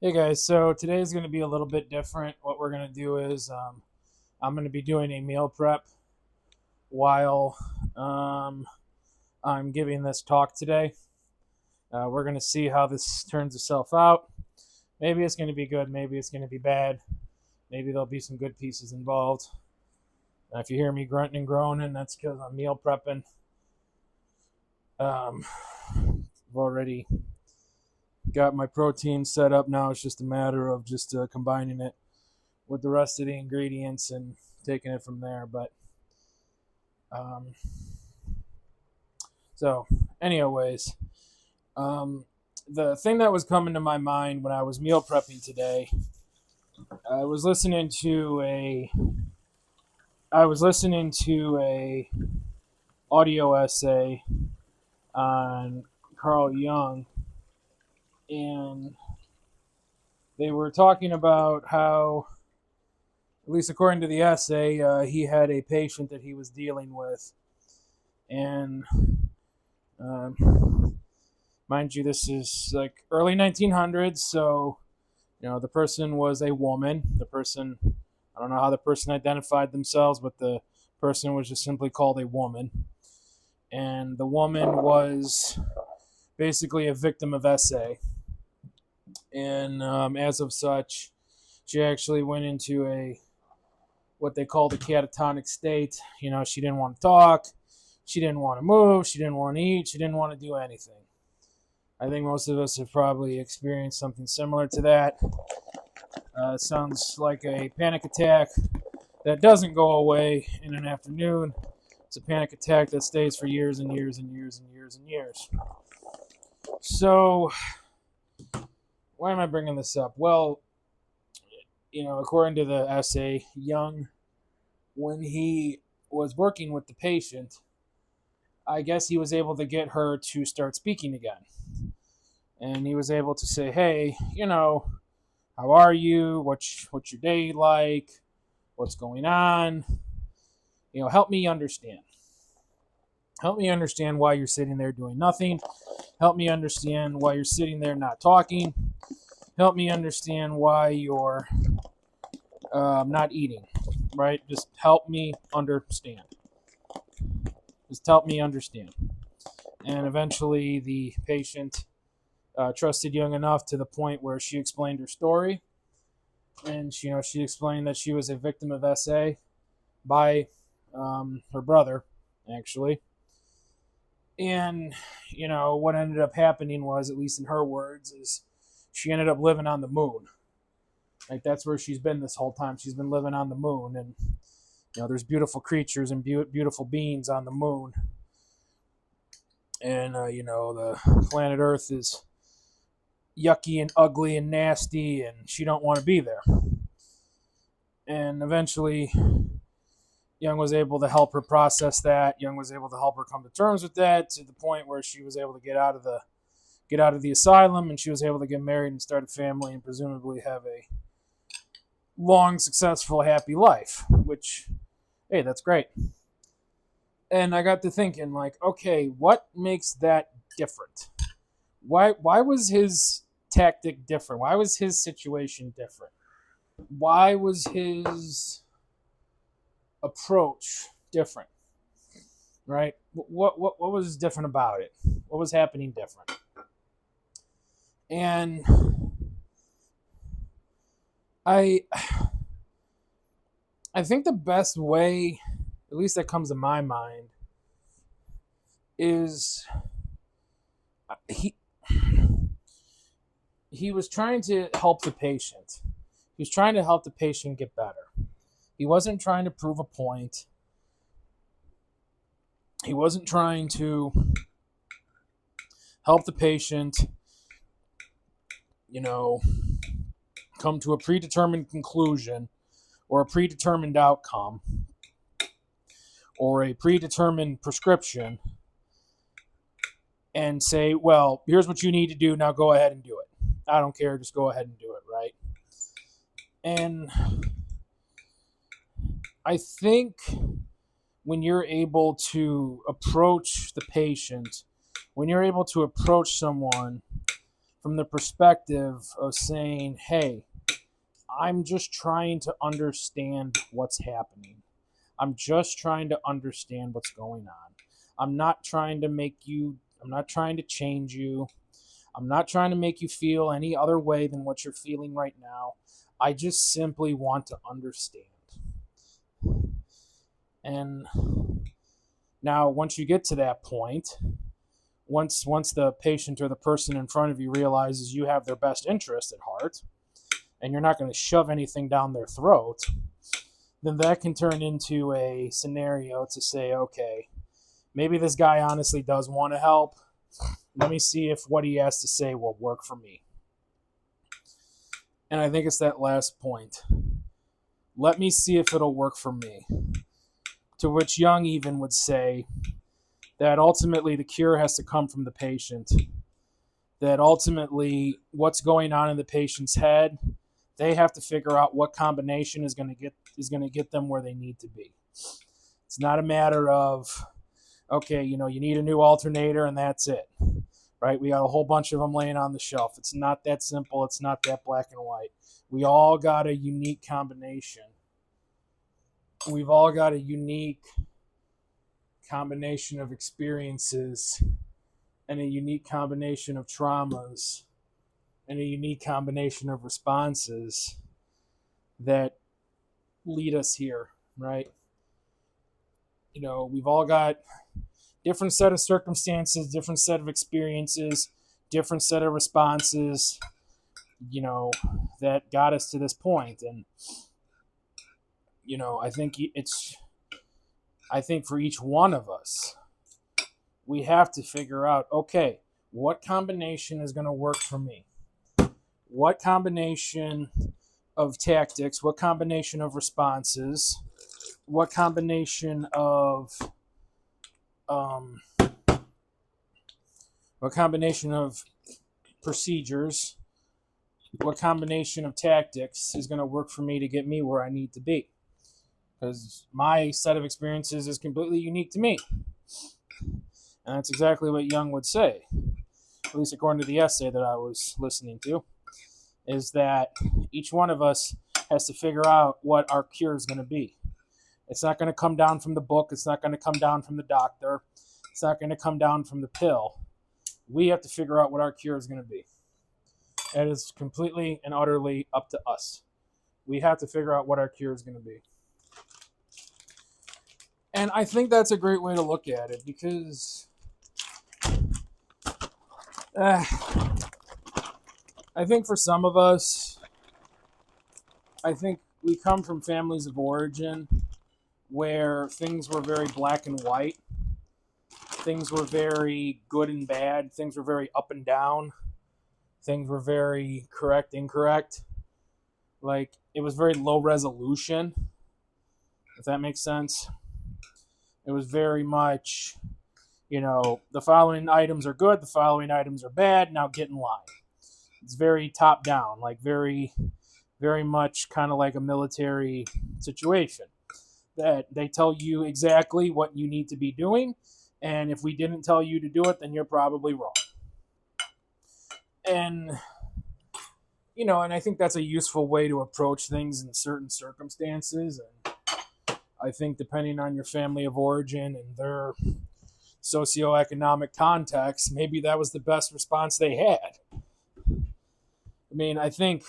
Hey guys, so today is going to be a little bit different. What we're going to do is I'm going to be doing a meal prep while um, I'm giving this talk today. We're going to see how this turns itself out. Maybe it's going to be good, maybe it's going to be bad, maybe there'll be some good pieces involved. If you hear me grunting and groaning, that's because I'm meal prepping. I've already got my protein set up now. It's just a matter of just combining it with the rest of the ingredients and taking it from there. But um, so, anyways, um, the thing that was coming to my mind when I was meal prepping today, I was listening to a I was listening to a audio essay on Carl Jung, and they were talking about how, at least according to the essay, he had a patient that he was dealing with, and uh, mind you, this is like early 1900s, so the person was a woman. The person, I don't know how the person identified themselves, but the person was just simply called a woman, and the woman was basically a victim of SA, and as of such, she actually went into a what they called a catatonic state. She didn't want to talk, she didn't want to move, she didn't want to eat, she didn't want to do anything. I think most of us have probably experienced something similar to that. It sounds like a panic attack that doesn't go away in an afternoon. It's a panic attack that stays for years and years and years and years and years. So, why am I bringing this up? Well, according to the essay, Jung, when he was working with the patient, I guess he was able to get her to start speaking again. And he was able to say, hey, how are you? What's your day like? What's going on? Help me understand. Help me understand why you're sitting there doing nothing. Help me understand why you're sitting there not talking. Help me understand why you're not eating, right? Just help me understand. Just help me understand. And eventually the patient trusted Jung enough to the point where she explained her story. And she explained that she was a victim of SA by her brother, actually. And what ended up happening was, at least in her words, is she ended up living on the moon. Like, that's where she's been this whole time. She's been living on the moon, and there's beautiful creatures and beautiful beings on the moon. And the planet Earth is yucky and ugly and nasty, and she don't want to be there. And eventually Jung was able to help her process that. Jung was able to help her come to terms with that, to the point where she was able to get out of the asylum, and she was able to get married and start a family and presumably have a long, successful, happy life, which, hey, that's great. And I got to thinking, like, okay, what makes that different? Why was his tactic different? Why was his situation different? Why was his approach different? Right? What was different about it? What was happening different? And I think the best way, at least that comes to my mind, is he was trying to help the patient. He was trying to help the patient get better. He wasn't trying to prove a point. He wasn't trying to help the patient, come to a predetermined conclusion or a predetermined outcome or a predetermined prescription and say, well, here's what you need to do. Now go ahead and do it. I don't care. Just go ahead and do it, right? And I think when you're able to approach the patient, when you're able to approach someone from the perspective of saying, hey, I'm just trying to understand what's happening. I'm just trying to understand what's going on. I'm not trying to change you. I'm not trying to make you feel any other way than what you're feeling right now. I just simply want to understand. And now, once you get to that point, once the patient or the person in front of you realizes you have their best interest at heart, and you're not going to shove anything down their throat, then that can turn into a scenario to say, okay, maybe this guy honestly does want to help. Let me see if what he has to say will work for me. And I think it's that last point. Let me see if it'll work for me. To which Jung even would say that ultimately the cure has to come from the patient. That ultimately what's going on in the patient's head, they have to figure out what combination is going to get them where they need to be. It's not a matter of, okay, you need a new alternator and that's it, right? We got a whole bunch of them laying on the shelf. It's not that simple. It's not that black and white. We all got a unique combination. We've all got a unique combination of experiences and a unique combination of traumas and a unique combination of responses that lead us here, right? We've all got different set of circumstances, different set of experiences, different set of responses, that got us to this point. And, I think for each one of us, we have to figure out, okay, what combination is going to work for me? What combination of tactics, what combination of responses, what combination of procedures, what combination of tactics is going to work for me to get me where I need to be? Because my set of experiences is completely unique to me. And that's exactly what Jung would say, at least according to the essay that I was listening to, is that each one of us has to figure out what our cure is going to be. It's not going to come down from the book. It's not going to come down from the doctor. It's not going to come down from the pill. We have to figure out what our cure is going to be. It is completely and utterly up to us. We have to figure out what our cure is going to be. And I think that's a great way to look at it, because I think for some of us, I think we come from families of origin where things were very black and white. Things were very good and bad. Things were very up and down. Things were very correct, incorrect. Like, it was very low resolution, if that makes sense. It was very much, the following items are good, the following items are bad, now get in line. It's very top down, like very, very much kind of like a military situation. That they tell you exactly what you need to be doing, and if we didn't tell you to do it, then you're probably wrong. And, and I think that's a useful way to approach things in certain circumstances. And I think depending on your family of origin and their socioeconomic context, maybe that was the best response they had. I mean, I think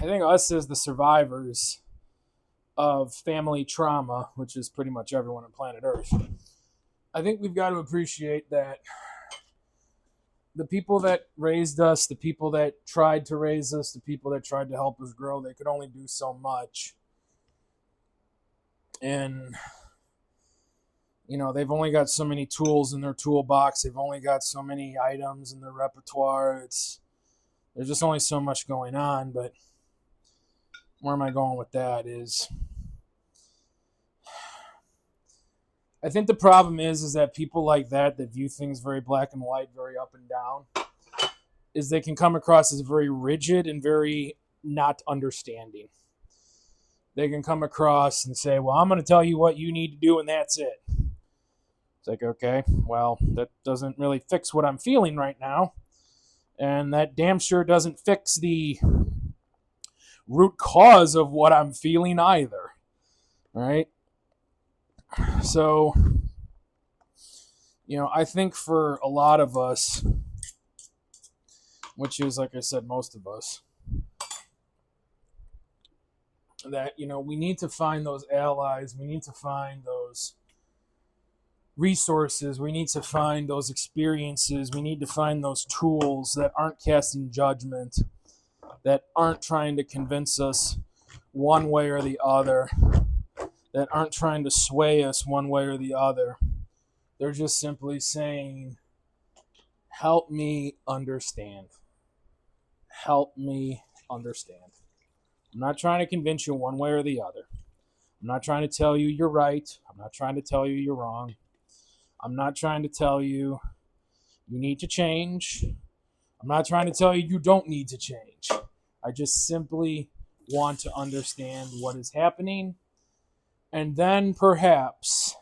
us as the survivors of family trauma, which is pretty much everyone on planet Earth, I think we've got to appreciate that the people that raised us, the people that tried to raise us, the people that tried to help us grow, they could only do so much. And, they've only got so many tools in their toolbox. They've only got so many items in their repertoire. There's just only so much going on. But where am I going with that is, I think the problem is that people like that view things very black and white, very up and down, is they can come across as very rigid and very not understanding. They can come across and say, well, I'm going to tell you what you need to do and that's it. It's like, okay, well, that doesn't really fix what I'm feeling right now. And that damn sure doesn't fix the root cause of what I'm feeling either. Right? So, I think for a lot of us, which is, like I said, most of us, that, we need to find those allies. We need to find those resources. We need to find those experiences. We need to find those tools that aren't casting judgment, that aren't trying to convince us one way or the other, that aren't trying to sway us one way or the other. They're just simply saying, help me understand. Help me understand. I'm not trying to convince you one way or the other. I'm not trying to tell you you're right. I'm not trying to tell you you're wrong. I'm not trying to tell you you need to change. I'm not trying to tell you you don't need to change. I just simply want to understand what is happening. And then perhaps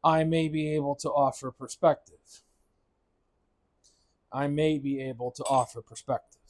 I may be able to offer perspective. I may be able to offer perspective.